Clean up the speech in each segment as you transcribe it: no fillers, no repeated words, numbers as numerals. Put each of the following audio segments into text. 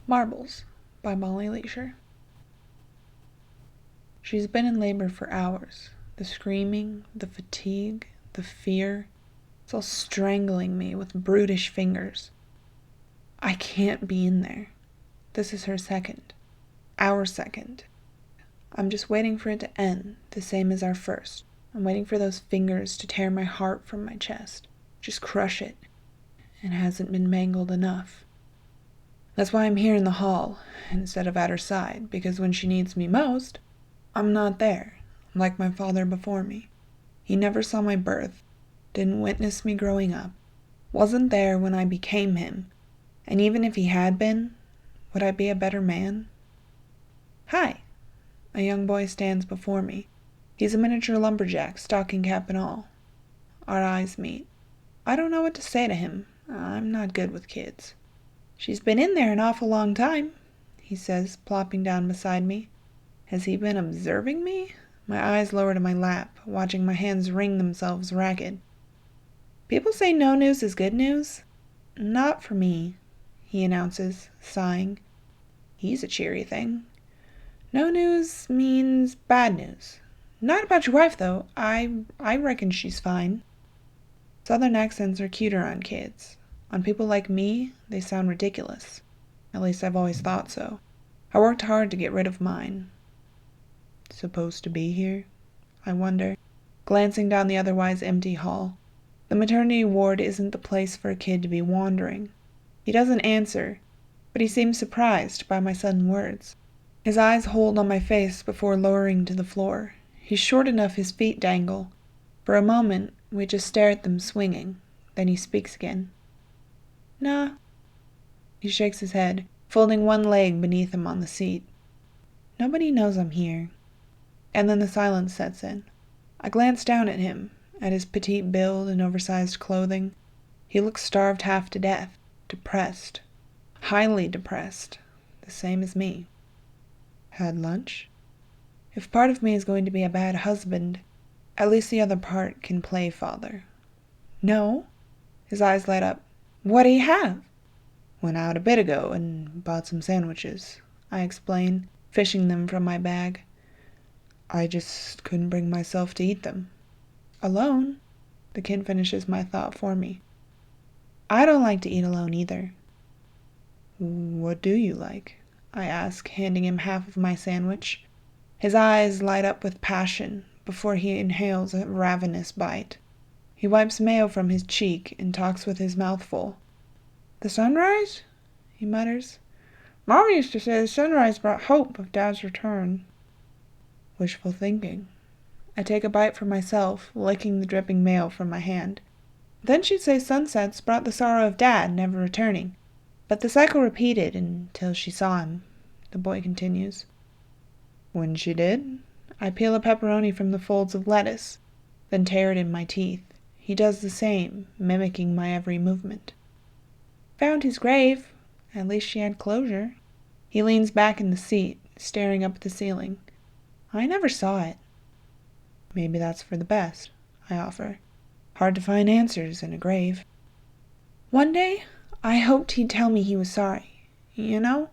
Marbles by Leasure. She's been in labor for hours. The screaming, the fatigue, the fear, it's all strangling me with brutish fingers. I can't be in there. This is her second. Our second. I'm just waiting for it to end, the same as our first. I'm waiting for those fingers to tear my heart from my chest. Just crush it. It hasn't been mangled enough. That's why I'm here in the hall, instead of at her side, because when she needs me most, I'm not there, like my father before me. He never saw my birth, didn't witness me growing up, wasn't there when I became him, and even if he had been, would I be a better man? Hi! A young boy stands before me. He's a miniature lumberjack, stocking cap and all. Our eyes meet. I don't know what to say to him. I'm not good with kids. She's been in there an awful long time, he says, plopping down beside me. Has he been observing me? My eyes lower to my lap, watching my hands wring themselves ragged. People say no news is good news. Not for me, he announces, sighing. He's a cheery thing. No news means bad news. Not about your wife, though. I reckon she's fine. Southern accents are cuter on kids. On people like me, they sound ridiculous. At least I've always thought so. I worked hard to get rid of mine. Supposed to be here? I wonder, glancing down the otherwise empty hall. The maternity ward isn't the place for a kid to be wandering. He doesn't answer, but he seems surprised by my sudden words. His eyes hold on my face before lowering to the floor. He's short enough his feet dangle. For a moment, we just stare at them swinging. Then he speaks again. Nah. He shakes his head, folding one leg beneath him on the seat. Nobody knows I'm here. And then the silence sets in. I glance down at him, at his petite build and oversized clothing. He looks starved half to death, depressed, highly depressed, the same as me. Had lunch? If part of me is going to be a bad husband, at least the other part can play father. No? His eyes light up. What do you have? Went out a bit ago and bought some sandwiches, I explain, fishing them from my bag. I just couldn't bring myself to eat them. Alone? The kid finishes my thought for me. I don't like to eat alone either. What do you like? I ask, handing him half of my sandwich. His eyes light up with passion before he inhales a ravenous bite. He wipes mayo from his cheek and talks with his mouth full. The sunrise? He mutters. Mom used to say the sunrise brought hope of Dad's return. Wishful thinking. I take a bite for myself, licking the dripping mayo from my hand. Then she'd say sunsets brought the sorrow of Dad never returning. But the cycle repeated until she saw him, the boy continues. When she did, I peel a pepperoni from the folds of lettuce, then tear it in my teeth. He does the same, mimicking my every movement. Found his grave. At least she had closure. He leans back in the seat, staring up at the ceiling. I never saw it. Maybe that's for the best, I offer. Hard to find answers in a grave. One day, I hoped he'd tell me he was sorry. You know?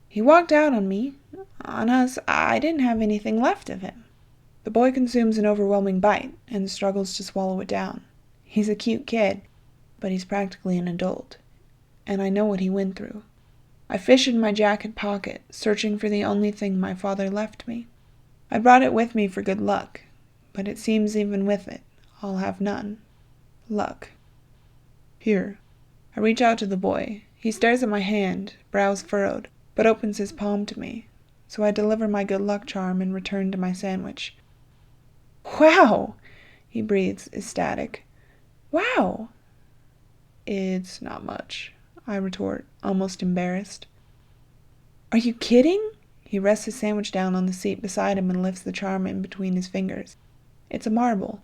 He walked out on me. On us, I didn't have anything left of him. The boy consumes an overwhelming bite and struggles to swallow it down. He's a cute kid, but he's practically an adult. And I know what he went through. I fish in my jacket pocket, searching for the only thing my father left me. I brought it with me for good luck, but it seems even with it, I'll have none. Luck. Here. I reach out to the boy. He stares at my hand, brows furrowed, but opens his palm to me. So I deliver my good luck charm and return to my sandwich. Wow! He breathes, ecstatic. Wow! It's not much, I retort, almost embarrassed. Are you kidding? He rests his sandwich down on the seat beside him and lifts the charm in between his fingers. It's a marble.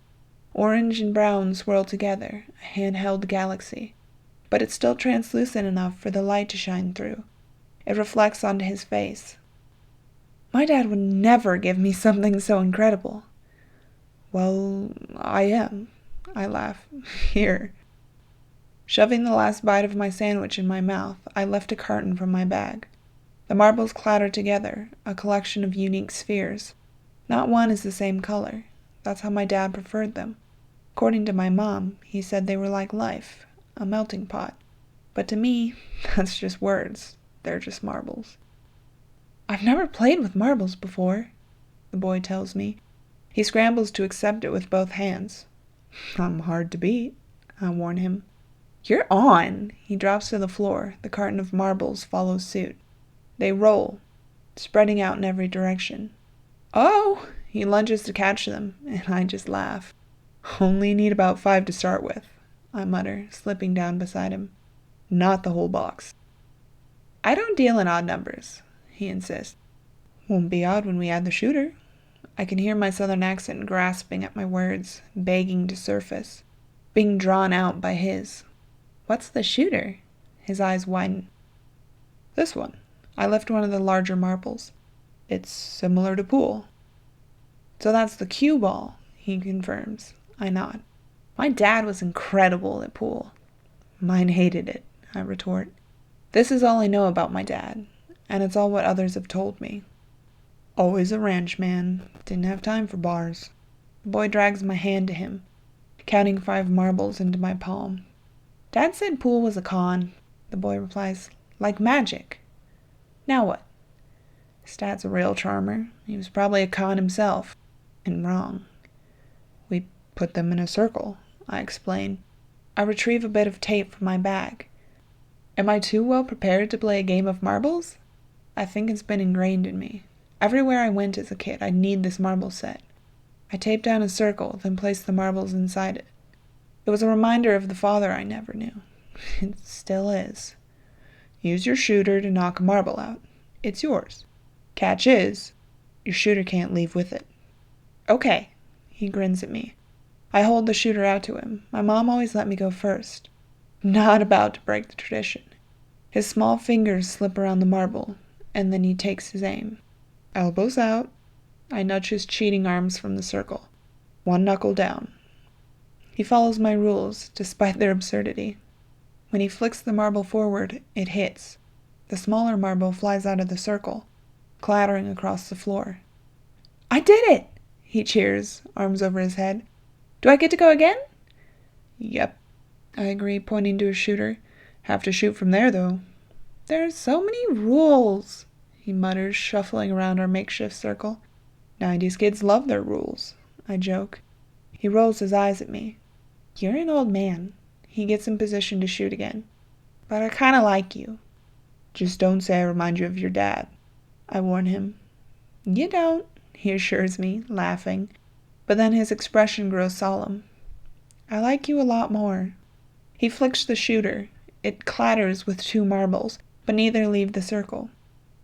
Orange and brown swirl together, a handheld galaxy. But it's still translucent enough for the light to shine through. It reflects onto his face. My dad would never give me something so incredible. Well, I am. I laugh. Here. Shoving the last bite of my sandwich in my mouth, I lift a carton from my bag. The marbles clatter together, a collection of unique spheres. Not one is the same color. That's how my dad preferred them. According to my mom, he said they were like life, a melting pot. But to me, that's just words. They're just marbles. I've never played with marbles before, the boy tells me. He scrambles to accept it with both hands. I'm hard to beat, I warn him. You're on! He drops to the floor. The carton of marbles follows suit. They roll, spreading out in every direction. Oh! He lunges to catch them, and I just laugh. Only need about 5 to start with, I mutter, slipping down beside him. Not the whole box. I don't deal in odd numbers, he insists. Won't be odd when we add the shooter. I can hear my southern accent grasping at my words, begging to surface, being drawn out by his. What's the shooter? His eyes widen. This one. I lift one of the larger marbles. It's similar to pool. So that's the cue ball, he confirms. I nod. My dad was incredible at pool. Mine hated it, I retort. This is all I know about my dad, and it's all what others have told me. Always a ranch man. Didn't have time for bars. The boy drags my hand to him, counting 5 marbles into my palm. Dad said pool was a con, the boy replies. Like magic. Now what? His dad's a real charmer. He was probably a con himself. And wrong. We put them in a circle, I explain. I retrieve a bit of tape from my bag. Am I too well prepared to play a game of marbles? I think it's been ingrained in me. Everywhere I went as a kid, I'd need this marble set. I taped down a circle, then placed the marbles inside it. It was a reminder of the father I never knew. It still is. Use your shooter to knock a marble out. It's yours. Catch is, your shooter can't leave with it. Okay, he grins at me. I hold the shooter out to him. My mom always let me go first. Not about to break the tradition. His small fingers slip around the marble, and then he takes his aim. Elbows out. I nudge his cheating arms from the circle. 1 knuckle down. He follows my rules, despite their absurdity. When he flicks the marble forward, it hits. The smaller marble flies out of the circle, clattering across the floor. I did it! He cheers, arms over his head. Do I get to go again? Yep, I agree, pointing to his shooter. Have to shoot from there, though. There's so many rules, he mutters, shuffling around our makeshift circle. 90s kids love their rules, I joke. He rolls his eyes at me. You're an old man. He gets in position to shoot again. But I kinda like you. Just don't say I remind you of your dad, I warn him. You don't, he assures me, laughing. But then his expression grows solemn. I like you a lot more. He flicks the shooter. It clatters with 2 marbles, but neither leave the circle.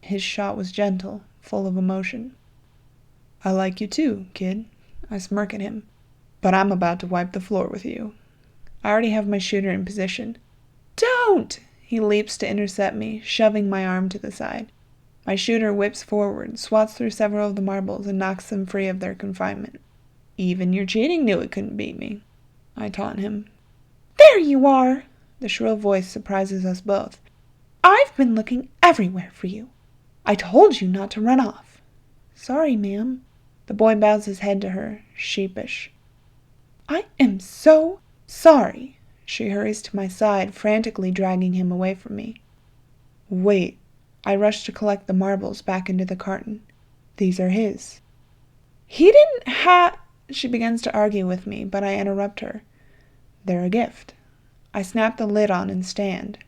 His shot was gentle, full of emotion. I like you too, kid. I smirk at him. But I'm about to wipe the floor with you. I already have my shooter in position. Don't! He leaps to intercept me, shoving my arm to the side. My shooter whips forward, swats through several of the marbles, and knocks them free of their confinement. Even your cheating knew it couldn't beat me, I taunt him. There you are! The shrill voice surprises us both. I've been looking everywhere for you. I told you not to run off. Sorry, ma'am. The boy bows his head to her, sheepish. I am so sorry. She hurries to my side, frantically dragging him away from me. Wait. I rush to collect the marbles back into the carton. These are his. He didn't have... She begins to argue with me, but I interrupt her. They're a gift. I snap the lid on and stand.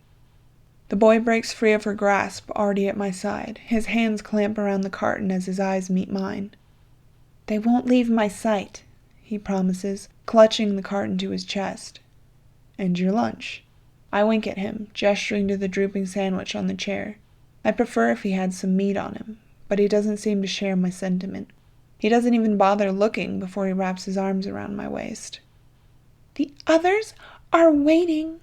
The boy breaks free of her grasp, already at my side. His hands clamp around the carton as his eyes meet mine. They won't leave my sight, he promises, clutching the carton to his chest. And your lunch. I wink at him, gesturing to the drooping sandwich on the chair. I'd prefer if he had some meat on him, but he doesn't seem to share my sentiment. He doesn't even bother looking before he wraps his arms around my waist. The others are waiting,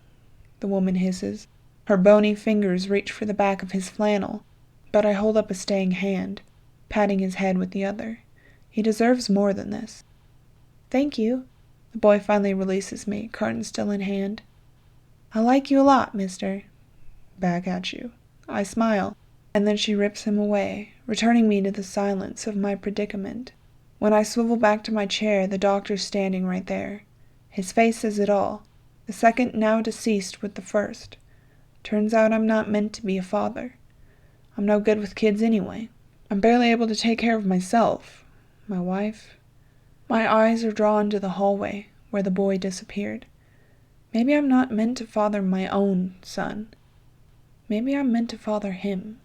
the woman hisses. Her bony fingers reach for the back of his flannel, but I hold up a staying hand, patting his head with the other. He deserves more than this. Thank you. The boy finally releases me, carton still in hand. I like you a lot, mister. Back at you. I smile. And then she rips him away, returning me to the silence of my predicament. When I swivel back to my chair, the doctor's standing right there. His face says it all. The second now deceased with the first. Turns out I'm not meant to be a father. I'm no good with kids anyway. I'm barely able to take care of myself. My wife. My eyes are drawn to the hallway where the boy disappeared. Maybe I'm not meant to father my own son. Maybe I'm meant to father him.